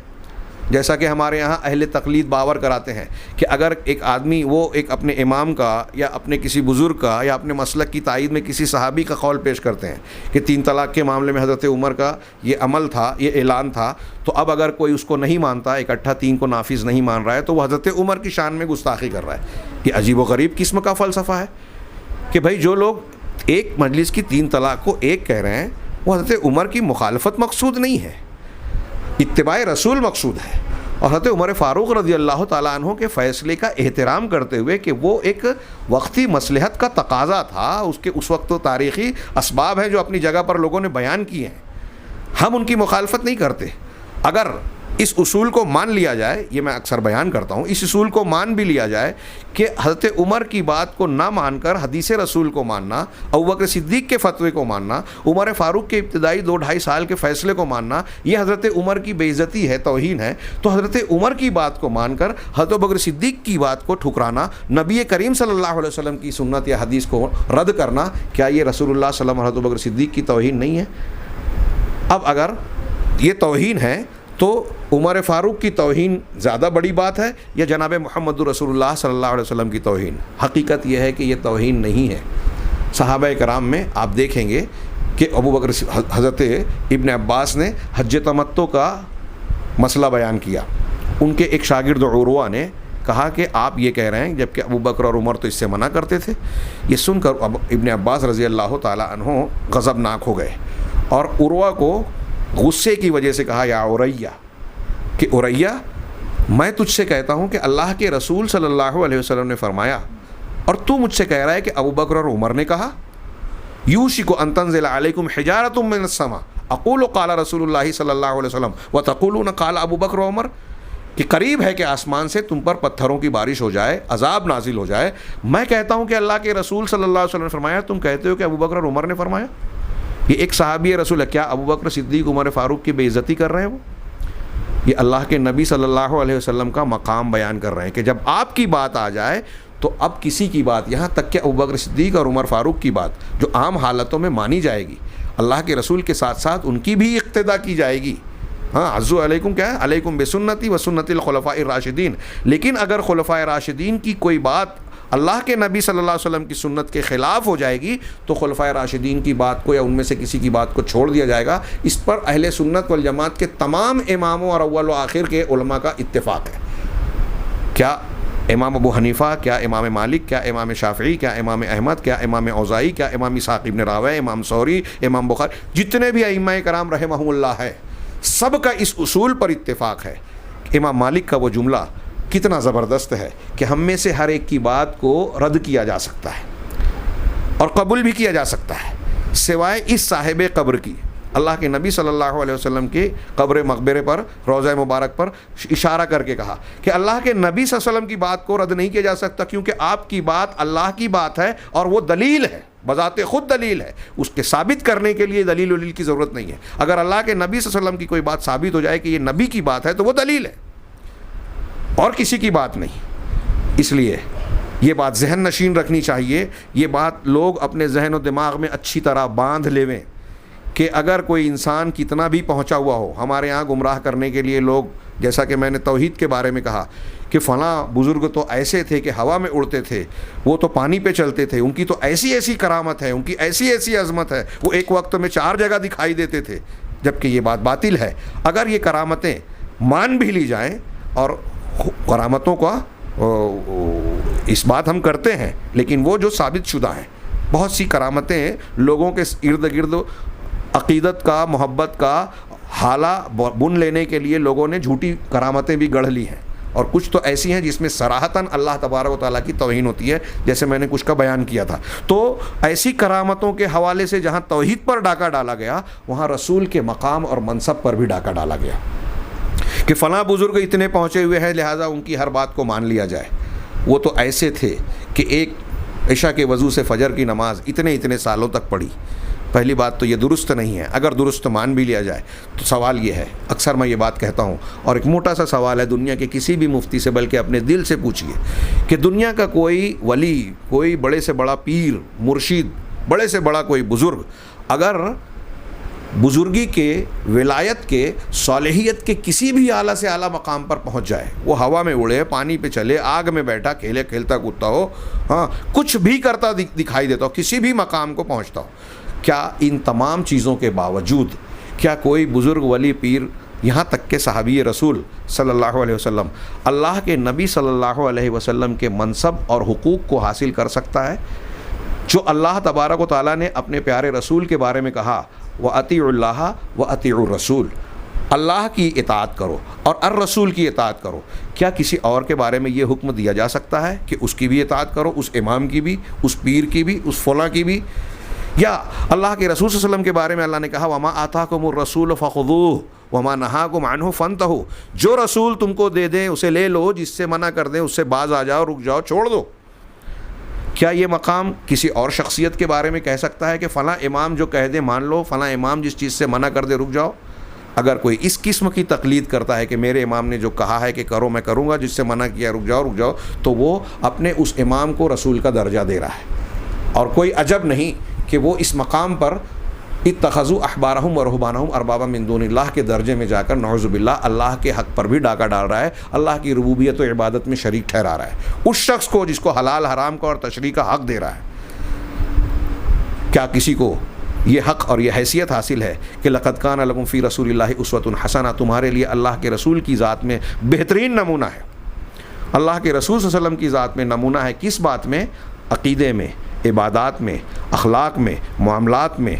جیسا کہ ہمارے یہاں اہل تقلید باور کراتے ہیں کہ اگر ایک آدمی وہ ایک اپنے امام کا یا اپنے کسی بزرگ کا یا اپنے مسلک کی تائید میں کسی صحابی کا قول پیش کرتے ہیں کہ 3 طلاق کے معاملے میں حضرت عمر کا یہ عمل تھا، یہ اعلان تھا، تو اب اگر کوئی اس کو نہیں مانتا، اکٹھا 3 کو نافذ نہیں مان رہا ہے، تو وہ حضرت عمر کی شان میں گستاخی کر رہا ہے۔ یہ عجیب و غریب قسم کا فلسفہ ہے کہ بھائی جو لوگ ایک مجلس کی 3 طلاق کو ایک کہہ رہے ہیں، وہ حضرت عمر کی مخالفت مقصود نہیں ہے، اتباع رسول مقصود ہے، اور حضرت عمر فاروق رضی اللہ تعالیٰ عنہ کے فیصلے کا احترام کرتے ہوئے کہ وہ ایک وقتی مصلحت کا تقاضا تھا، اس کے اس وقت تو تاریخی اسباب ہیں جو اپنی جگہ پر لوگوں نے بیان کیے ہیں، ہم ان کی مخالفت نہیں کرتے۔ اگر اس اصول کو مان لیا جائے، یہ میں اکثر بیان کرتا ہوں، اس اصول کو مان بھی لیا جائے کہ حضرت عمر کی بات کو نہ مان کر حدیث رسول کو ماننا، ابوبکر صدیق کے فتوے کو ماننا، عمر فاروق کے ابتدائی 2-2.5 سال کے فیصلے کو ماننا، یہ حضرت عمر کی بے عزتی ہے، توہین ہے. تو حضرت عمر کی بات کو مان کر حضرت ابوبکر صدیق کی بات کو ٹھکرانا، نبی کریم صلی اللہ علیہ وسلم کی سنت یا حدیث کو رد کرنا، کیا یہ رسول اللہ صلی اللہ علیہ وسلم اور حضرت ابوبکر صدیق کی توہین نہیں ہے؟ اب اگر یہ توہین ہے تو عمر فاروق کی توہین زیادہ بڑی بات ہے یا جناب محمد رسول اللہ صلی اللہ علیہ وسلم کی توہین؟ حقیقت یہ ہے کہ یہ توہین نہیں ہے. صحابہ کرام میں آپ دیکھیں گے کہ ابوبکر حضرت ابن عباس نے حج تمتع کا مسئلہ بیان کیا. ان کے ایک شاگرد عروہ نے کہا کہ آپ یہ کہہ رہے ہیں جبکہ ابوبکر اور عمر تو اس سے منع کرتے تھے. یہ سن کر ابن عباس رضی اللہ تعالی عنہ غضبناک ہو گئے اور عروہ کو غصے کی وجہ سے کہا یا عریہ کہ عریہ میں تجھ سے کہتا ہوں کہ اللہ کے رسول صلی اللہ علیہ وسلم نے فرمایا اور تو مجھ سے کہہ رہا ہے کہ ابوبکر اور عمر نے کہا. یوشک ان تنزل علیکم حجارۃ من السماء اقول قال رسول اللہ صلی اللہ علیہ وسلم وتقولون قال ابوبکر و عمر، کہ قریب ہے کہ آسمان سے تم پر پتھروں کی بارش ہو جائے، عذاب نازل ہو جائے. میں کہتا ہوں کہ اللہ کے رسول صلی اللہ علیہ وسلم نے فرمایا، تم کہتے ہو کہ ابوبکر اور عمر نے فرمایا. یہ ایک صحابی رسول ہے، کیا ابوبکر صدیق عمر فاروق کی بے عزتی کر رہے ہیں؟ وہ یہ اللہ کے نبی صلی اللہ علیہ وسلم کا مقام بیان کر رہے ہیں کہ جب آپ کی بات آ جائے تو اب کسی کی بات، یہاں تک کہ ابوبکر صدیق اور عمر فاروق کی بات جو عام حالتوں میں مانی جائے گی، اللہ کے رسول کے ساتھ ساتھ ان کی بھی اقتدا کی جائے گی. ہاں عزو علیکم کیا ہے، علیکم بسنتی و سنت الخلفاء الراشدین. لیکن اگر خلفاء راشدین کی کوئی بات اللہ کے نبی صلی اللہ علیہ وسلم کی سنت کے خلاف ہو جائے گی تو خلفاء راشدین کی بات کو یا ان میں سے کسی کی بات کو چھوڑ دیا جائے گا. اس پر اہل سنت والجماعت کے تمام اماموں اور اول و آخر کے علماء کا اتفاق ہے. کیا امام ابو حنیفہ، کیا امام مالک، کیا امام شافعی، کیا امام احمد، کیا امام اوزاعی، کیا امام اسحاق ابن راویہ، امام ثوری، امام بخاری، جتنے بھی ائمہ کرام رحمہم اللہ ہے، سب کا اس اصول پر اتفاق ہے. امام مالک کا وہ جملہ کتنا زبردست ہے کہ ہم میں سے ہر ایک کی بات کو رد کیا جا سکتا ہے اور قبول بھی کیا جا سکتا ہے سوائے اس صاحب قبر کی. اللہ کے نبی صلی اللہ علیہ وسلم کے قبر مقبرے پر، روضہ مبارک پر اشارہ کر کے کہا کہ اللہ کے نبی صلی اللہ علیہ وسلم کی بات کو رد نہیں کیا جا سکتا کیونکہ آپ کی بات اللہ کی بات ہے اور وہ دلیل ہے، بذات خود دلیل ہے. اس کے ثابت کرنے کے لیے دلیل کی ضرورت نہیں ہے. اگر اللہ کے نبی صلی اللہ علیہ وسلم کی کوئی بات ثابت ہو جائے کہ یہ نبی کی بات ہے تو وہ دلیل ہے اور کسی کی بات نہیں. اس لیے یہ بات ذہن نشین رکھنی چاہیے، یہ بات لوگ اپنے ذہن و دماغ میں اچھی طرح باندھ لیویں کہ اگر کوئی انسان کتنا بھی پہنچا ہوا ہو، ہمارے ہاں گمراہ کرنے کے لیے لوگ، جیسا کہ میں نے توحید کے بارے میں کہا کہ فلاں بزرگ تو ایسے تھے کہ ہوا میں اڑتے تھے، وہ تو پانی پہ چلتے تھے، ان کی تو ایسی ایسی کرامت ہے، ان کی ایسی ایسی عظمت ہے، وہ ایک وقت میں 4 جگہ دکھائی دیتے تھے، جبکہ یہ بات باطل ہے. اگر یہ کرامتیں مان بھی لی جائیں اور کرامتوں کا اس بات ہم کرتے ہیں، لیکن وہ جو ثابت شدہ ہیں، بہت سی کرامتیں لوگوں کے ارد گرد عقیدت کا، محبت کا حالہ بن لینے کے لیے لوگوں نے جھوٹی کرامتیں بھی گڑھ لی ہیں، اور کچھ تو ایسی ہیں جس میں صراحتاً اللہ تبارک و تعالیٰ کی توہین ہوتی ہے، جیسے میں نے کچھ کا بیان کیا تھا. تو ایسی کرامتوں کے حوالے سے جہاں توحید پر ڈاکہ ڈالا گیا، وہاں رسول کے مقام اور منصب پر بھی ڈاکہ ڈالا گیا کہ فلاں بزرگ اتنے پہنچے ہوئے ہیں لہٰذا ان کی ہر بات کو مان لیا جائے. وہ تو ایسے تھے کہ ایک عشاء کے وضو سے فجر کی نماز اتنے سالوں تک پڑھی. پہلی بات تو یہ درست نہیں ہے. اگر درست مان بھی لیا جائے تو سوال یہ ہے، اکثر میں یہ بات کہتا ہوں اور ایک موٹا سا سوال ہے دنیا کے کسی بھی مفتی سے، بلکہ اپنے دل سے پوچھئے کہ دنیا کا کوئی ولی، کوئی بڑے سے بڑا پیر، مرشد، بڑے سے بڑا کوئی بزرگ اگر بزرگی کے، ولایت کے، صالحیت کے کسی بھی اعلیٰ سے اعلیٰ مقام پر پہنچ جائے، وہ ہوا میں اڑے، پانی پہ چلے، آگ میں بیٹھا، کھیلتا کودتا ہو، ہاں کچھ بھی کرتا دکھائی دیتا ہو، کسی بھی مقام کو پہنچتا ہو، کیا ان تمام چیزوں کے باوجود کیا کوئی بزرگ ولی پیر، یہاں تک کہ صحابی رسول صلی اللہ علیہ وسلم، اللہ کے نبی صلی اللہ علیہ وسلم کے منصب اور حقوق کو حاصل کر سکتا ہے؟ جو اللہ تبارک و تعالیٰ نے اپنے پیارے رسول کے بارے میں کہا وَأَطِيعُوا اللَّهَ وَأَطِيعُوا الرَّسُولَ، اللہ کی اطاعت کرو اور الرسول کی اطاعت کرو. کیا کسی اور کے بارے میں یہ حکم دیا جا سکتا ہے کہ اس کی بھی اطاعت کرو، اس امام کی بھی، اس پیر کی بھی، اس فلاں کی بھی؟ یا اللہ کے رسول صلی اللہ علیہ وسلم کے بارے میں اللہ نے کہا وَمَا آتَاكُمُ الرَّسُولُ فَخُذُوهُ وما نہاکم عنہ فانتہوا، جو رسول تم کو دے دیں اسے لے لو، جس سے منع کر دیں اس سے باز آ جاؤ، رک جاؤ، چھوڑ دو۔ کیا یہ مقام کسی اور شخصیت کے بارے میں کہہ سکتا ہے کہ فلاں امام جو کہہ دے مان لو، فلاں امام جس چیز سے منع کر دے رک جاؤ؟ اگر کوئی اس قسم کی تقلید کرتا ہے کہ میرے امام نے جو کہا ہے کہ کرو میں کروں گا، جس سے منع کیا رک جاؤ، تو وہ اپنے اس امام کو رسول کا درجہ دے رہا ہے۔ اور کوئی عجب نہیں کہ وہ اس مقام پر اتخذوا احبارہم و رہبانہم اربابا من دون اللہ کے درجے میں جا کر نعوذ باللہ اللہ کے حق پر بھی ڈاکہ ڈال رہا ہے، اللہ کی ربوبیت و عبادت میں شریک ٹھہرا رہا ہے اس شخص کو جس کو حلال حرام کا اور تشریع کا حق دے رہا ہے۔ کیا کسی کو یہ حق اور یہ حیثیت حاصل ہے کہ لقد کان لکم فی رسول اللہ اسوۃ حسنہ، تمہارے لیے اللہ کے رسول کی ذات میں بہترین نمونہ ہے۔ اللہ کے رسول صلی اللہ علیہ وسلم کی ذات میں نمونہ ہے کس بات میں؟ عقیدے میں، عبادات میں، اخلاق میں، معاملات میں،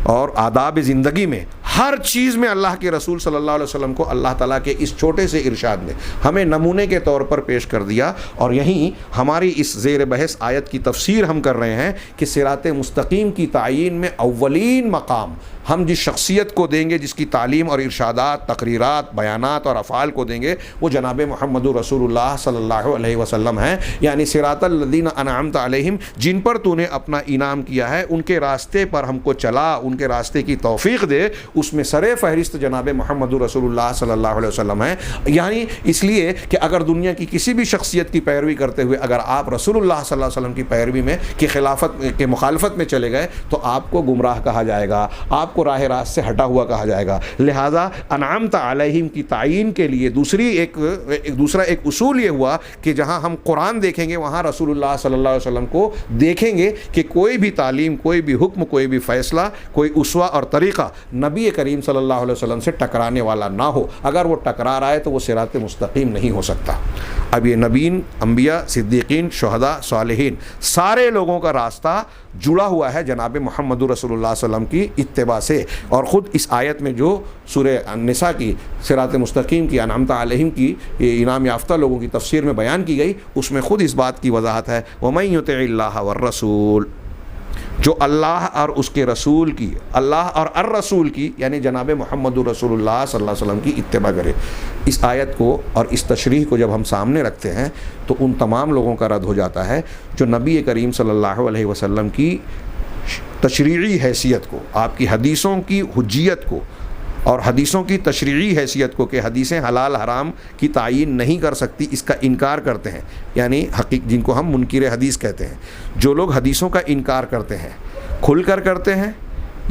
اور آداب زندگی میں، ہر چیز میں اللہ کے رسول صلی اللہ علیہ وسلم کو اللہ تعالیٰ کے اس چھوٹے سے ارشاد نے ہمیں نمونے کے طور پر پیش کر دیا۔ اور یہیں ہماری اس زیر بحث آیت کی تفسیر ہم کر رہے ہیں کہ صراط مستقیم کی تعیین میں اولین مقام ہم جس شخصیت کو دیں گے، جس کی تعلیم اور ارشادات، تقریرات، بیانات اور افعال کو دیں گے، وہ جناب محمد رسول اللہ صلی اللہ علیہ وسلم ہیں۔ یعنی صراط الذین انعمت علیہم، جن پر تو نے اپنا انعام کیا ہے، ان کے راستے پر ہم کو چلا، ان کے راستے کی توفیق دے، اس میں سر فہرست جناب محمد رسول اللہ صلی اللہ علیہ وسلم ہیں۔ یعنی اس لیے کہ اگر دنیا کی کسی بھی شخصیت کی پیروی کرتے ہوئے اگر آپ رسول اللہ صلی اللہ علیہ وسلم کی پیروی میں کی خلافت کے مخالفت میں چلے گئے تو آپ کو گمراہ کہا جائے گا، آپ کو راہ راست سے ہٹا ہوا کہا جائے گا۔ لہذا انعمت علیہم کی تعیین کے لیے دوسرا ایک اصول یہ ہوا کہ جہاں ہم قرآن دیکھیں گے وہاں رسول اللہ صلی اللہ علیہ وسلم کو دیکھیں گے کہ کوئی بھی تعلیم، کوئی بھی حکم، کوئی بھی فیصلہ، کوئی اسوہ اور طریقہ نبی کریم صلی اللہ علیہ وسلم سے ٹکرانے والا نہ ہو۔ اگر وہ ٹکرا رہا ہے تو وہ صراط مستقیم نہیں ہو سکتا۔ اب یہ نبیین، انبیاء، صدیقین، شہداء، صالحین، سارے لوگوں کا راستہ جڑا ہوا ہے جناب محمد رسول اللہ صلی اللہ علیہ وسلم کی اتباع سے۔ اور خود اس آیت میں جو سورہ النساء کی صراط مستقیم کی انعمت علیہم کی انعام یافتہ لوگوں کی تفسیر میں بیان کی گئی، اس میں خود اس بات کی وضاحت ہے وَمَن يُطِعِ اللَّهَ وَالرَّسُولَ، جو اللہ اور اس کے رسول کی، اللہ اور الرسول کی یعنی جناب محمد رسول اللہ صلی اللہ علیہ وسلم کی اتباع کرے۔ اس آیت کو اور اس تشریح کو جب ہم سامنے رکھتے ہیں تو ان تمام لوگوں کا رد ہو جاتا ہے جو نبی کریم صلی اللہ علیہ وسلم کی تشریعی حیثیت کو، آپ کی حدیثوں کی حجیت کو اور حدیثوں کی تشریعی حیثیت کو کہ حدیثیں حلال حرام کی تعیین نہیں کر سکتی، اس کا انکار کرتے ہیں، یعنی جن کو ہم منکر حدیث کہتے ہیں۔ جو لوگ حدیثوں کا انکار کرتے ہیں، کھل کر کرتے ہیں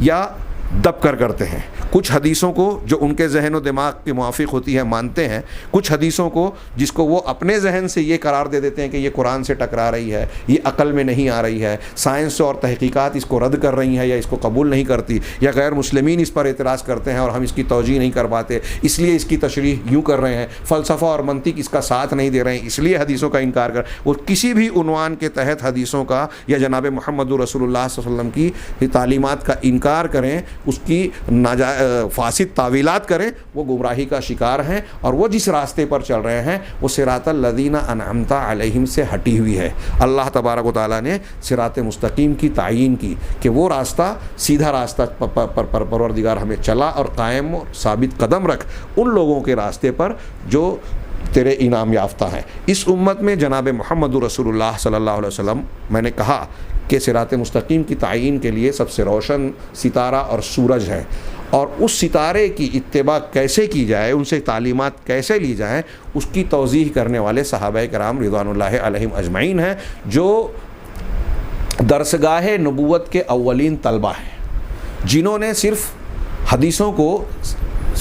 یا دب کر کرتے ہیں، کچھ حدیثوں کو جو ان کے ذہن و دماغ کے موافق ہوتی ہے مانتے ہیں، کچھ حدیثوں کو جس کو وہ اپنے ذہن سے یہ قرار دے دیتے ہیں کہ یہ قرآن سے ٹکرا رہی ہے، یہ عقل میں نہیں آ رہی ہے، سائنس اور تحقیقات اس کو رد کر رہی ہیں یا اس کو قبول نہیں کرتی، یا غیر مسلمین اس پر اعتراض کرتے ہیں اور ہم اس کی توجیہ نہیں کر پاتے اس لیے اس کی تشریح یوں کر رہے ہیں، فلسفہ اور منطق اس کا ساتھ نہیں دے رہے ہیں اس لیے حدیثوں کا انکار کر، وہ کسی بھی عنوان کے تحت حدیثوں کا یا جناب محمد رسول اللہ صلی اللہ علیہ وسلم کی تعلیمات کا انکار کریں، اس کی فاسد تعویلات کریں، وہ گمراہی کا شکار ہیں، اور وہ جس راستے پر چل رہے ہیں وہ صراط الذین انعمت علیہم سے ہٹی ہوئی ہے۔ اللہ تبارک و تعالیٰ نے صراط مستقیم کی تعیین کی کہ وہ راستہ سیدھا راستہ پر پروردگار ہمیں چلا اور قائم اور ثابت قدم رکھ ان لوگوں کے راستے پر جو تیرے انعام یافتہ ہیں۔ اس امت میں جناب محمد رسول اللہ صلی اللہ علیہ وسلم، میں نے کہا کہ صراط مستقیم کی تعیین کے لیے سب سے روشن ستارہ اور سورج ہے، اور اس ستارے کی اتباع کیسے کی جائے، ان سے تعلیمات کیسے لی جائیں، اس کی توضیح کرنے والے صحابہ کرام رضوان اللہ علیہم اجمعین ہیں، جو درسگاہ نبوت کے اولین طلبہ ہیں، جنہوں نے صرف حدیثوں کو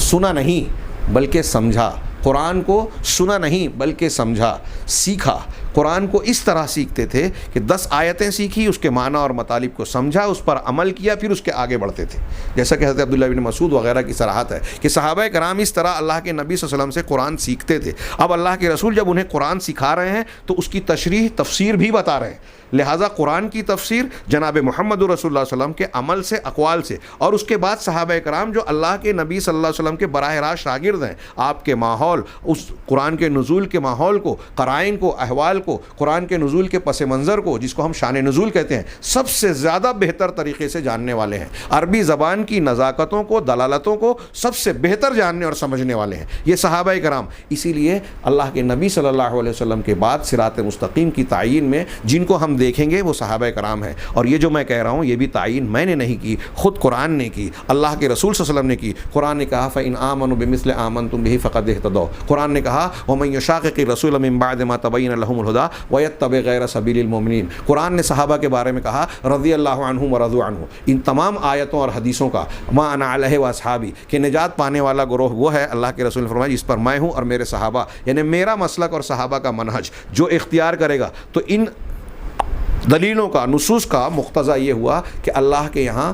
سنا نہیں بلکہ سمجھا، قرآن کو سنا نہیں بلکہ سمجھا، سیکھا۔ قرآن کو اس طرح سیکھتے تھے کہ 10 آیتیں سیکھی، اس کے معنی اور مطالب کو سمجھا، اس پر عمل کیا، پھر اس کے آگے بڑھتے تھے، جیسا کہ حضرت عبداللہ بن مسعود وغیرہ کی صراحت ہے کہ صحابہ کرام اس طرح اللہ کے نبی صلی اللہ علیہ وسلم سے قرآن سیکھتے تھے۔ اب اللہ کے رسول جب انہیں قرآن سکھا رہے ہیں تو اس کی تشریح، تفسیر بھی بتا رہے ہیں لہٰذا قرآن کی تفسیر جناب محمد رسول اللہ صلی اللہ علیہ وسلم کے عمل سے، اقوال سے، اور اس کے بعد صحابہ کرام جو اللہ کے نبی صلی اللہ علیہ وسلم کے براہ راست شاگرد ہیں، آپ کے ماحول، اس قرآن کے نزول کے ماحول کو، قرائن کو، احوال کو، قرآن کے نزول کے پس منظر کو، جس کو ہم شان نزول کہتے ہیں، سب سے زیادہ بہتر طریقے سے جاننے والے ہیں۔ عربی زبان کی نزاکتوں کو، دلالتوں کو سب سے بہتر جاننے اور سمجھنے والے ہیں یہ صحابہ کرام۔ اسی لیے اللہ کے نبی صلی اللہ علیہ وسلم کے بعد صراط مستقیم کی تعیین میں جن کو ہم دیکھیں گے وہ صحابہ کرام ہیں۔ اور یہ جو میں کہہ رہا ہوں یہ بھی تعیین میں نے نہیں کی، خود قرآن نے کی، اللہ کے رسول صلی اللہ علیہ وسلم نے کی۔ قرآن نے کہا فَإِنْ آمَنُوا بِمِثْلِ آمَنْتُمْ بِهِ فَقَدِ اهْتَدَوْا۔ قرآن نے کہا وَمَنْ يُشَاقِقِ الرَّسُولَ مِنْ بَعْدِ مَا تَبَيَّنَ لَهُمُ الْهُدَىٰ وَيَتَّبِعْ غَيْرَ سَبِيلِ الْمُؤْمِنِينَ۔ قرآن نے صحابہ کے بارے میں کہا رضی اللہ عنہم ورضوا عنہ۔ ان تمام آیتوں اور حدیثوں کا ما انا علیہ واصحابی کہ نجات پانے والا گروہ وہ ہے، اللہ کے رسول نے فرمایا جس پر میں ہوں اور میرے صحابہ، یعنی میرا مسلک اور صحابہ کا منہج جو اختیار کرے گا۔ تو ان دلیلوں کا، نصوص کا مقتضا یہ ہوا کہ اللہ کے یہاں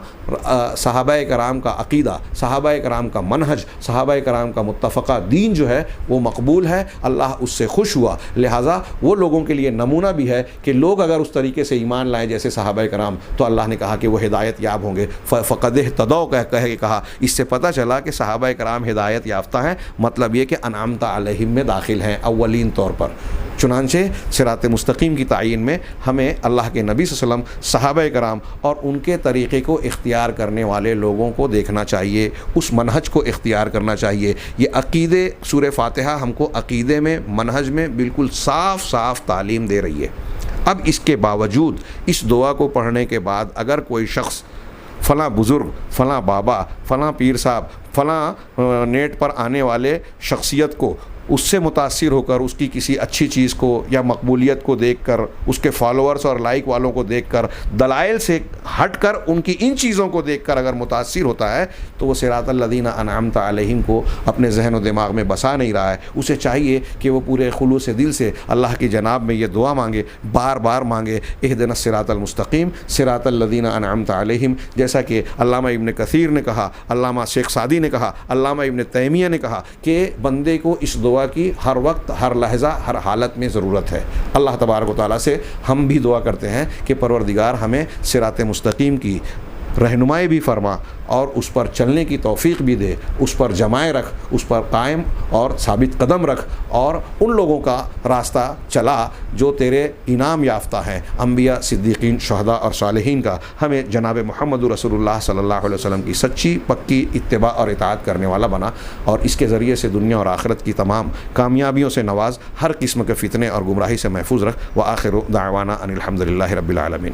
صحابہ کرام کا عقیدہ، صحابہ کرام کا منہج، صحابہ کرام کا متفقہ دین جو ہے وہ مقبول ہے، اللہ اس سے خوش ہوا، لہٰذا وہ لوگوں کے لیے نمونہ بھی ہے کہ لوگ اگر اس طریقے سے ایمان لائیں جیسے صحابہ کرام تو اللہ نے کہا کہ وہ ہدایت یاب ہوں گے۔ فقد اہتدوا کہا، اس سے پتہ چلا کہ صحابہ کرام ہدایت یافتہ ہیں، مطلب یہ کہ انعمت علیہم میں داخل ہیں اولین طور پر۔ چنانچہ صراط مستقیم کی تعیین میں ہمیں اللہ کے نبی صلی اللہ علیہ وسلم، صحابہ کرام اور ان کے طریقے کو اختیار کرنے والے لوگوں کو دیکھنا چاہیے، اس منہج کو اختیار کرنا چاہیے۔ یہ عقیدے، سورہ فاتحہ ہم کو عقیدے میں، منہج میں بالکل صاف صاف تعلیم دے رہی ہے۔ اب اس کے باوجود اس دعا کو پڑھنے کے بعد اگر کوئی شخص فلاں بزرگ، فلاں بابا، فلاں پیر صاحب، فلاں نیٹ پر آنے والے شخصیت کو اس سے متاثر ہو کر اس کی کسی اچھی چیز کو یا مقبولیت کو دیکھ کر، اس کے فالوورز اور لائک والوں کو دیکھ کر، دلائل سے ہٹ کر ان کی ان چیزوں کو دیکھ کر اگر متاثر ہوتا ہے تو وہ صراط الذین انعمت علیہم کو اپنے ذہن و دماغ میں بسا نہیں رہا ہے۔ اسے چاہیے کہ وہ پورے خلوص دل سے اللہ کی جناب میں یہ دعا مانگے، بار بار مانگے، اہدنا الصراط المستقیم صراط الذین انعمت علیہم، جیسا کہ علامہ ابن کثیر نے کہا، علامہ شیخ سعدی نے کہا، علامہ ابن تیمیہ نے کہا کہ بندے کو اس دعا کی ہر وقت، ہر لحظہ، ہر حالت میں ضرورت ہے۔ اللہ تبارک و تعالیٰ سے ہم بھی دعا کرتے ہیں کہ پروردگار ہمیں صراط مستقیم کی رہنمائی بھی فرما اور اس پر چلنے کی توفیق بھی دے، اس پر جمائے رکھ، اس پر قائم اور ثابت قدم رکھ، اور ان لوگوں کا راستہ چلا جو تیرے انعام یافتہ ہیں، انبیاء، صدیقین، شہداء اور صالحین کا۔ ہمیں جناب محمد رسول اللہ صلی اللہ علیہ وسلم کی سچی پکی اتباع اور اطاعت کرنے والا بنا، اور اس کے ذریعے سے دنیا اور آخرت کی تمام کامیابیوں سے نواز، ہر قسم کے فتنے اور گمراہی سے محفوظ رکھ۔ وآخر دعوانا ان الحمد للہ رب العالمین۔